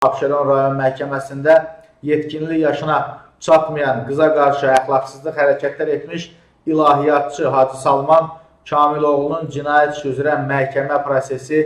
Abşeron rayon məhkəməsində yetkinlik yaşına çatmayan qıza qarşı əxlaqsızlıq hərəkətlər etmiş ilahiyyatçı Hacı Salman Kamiloğlu'nun cinayət işi üzrə məhkəmə prosesi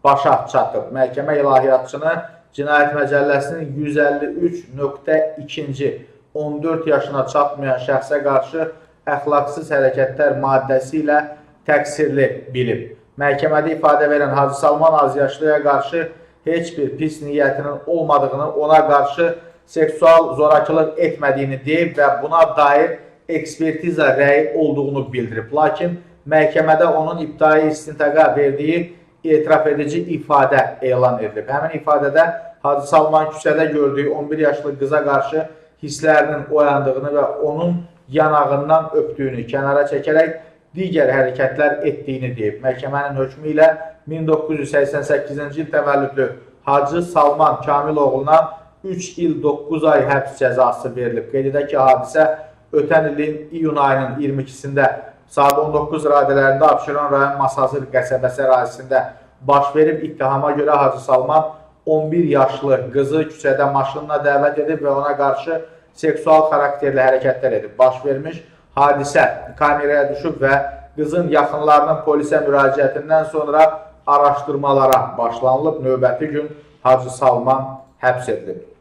başa çatıb. Məhkəmə ilahiyyatçını Cinayət Məcəlləsinin 153.2-ci 14 yaşına çatmayan şəxsə qarşı əxlaqsız hərəkətlər maddəsi ilə təqsirli bilib. Məhkəmədə ifadə verən Hacı Salman azyaşlıya qarşı heç bir pis niyyətinin olmadığını, ona qarşı seksual zorakılıq etmədiyini deyib və buna dair ekspertiza rəyi olduğunu bildirib. Lakin məhkəmədə onun ibtidai istintaqa verdiyi etiraf edici ifadə elan edilib. Həmin ifadədə Hacı Salman küçədə gördüyü 11 yaşlı qıza qarşı hisslərinin oyandığını və onun yanağından öpdüyünü kənara çəkərək digər hərəkətlər etdiyini deyib. Məhkəmənin hökmü ilə 1988-ci il təvəllüdlü Hacı Salman Kamiloğlu'na 3 il 9 ay həbs cəzası verilib. Qeyd edək ki, hadisə ötən ilin iyun ayının 22-sində saat 19 radələrində Abşeron rayon Masazır qəsəbəsi ərazisində baş verib. İttihama görə Hacı Salman 11 yaşlı qızı küçədə maşınla dəvət edib və ona qarşı seksual xarakterli hərəkətlər edib. Baş vermiş hadisə kameraya düşüb və qızın yaxınlarının polisə müraciətindən sonra araşdırmalara başlanılıb. Növbəti gün Hacı Salman həbs edilib.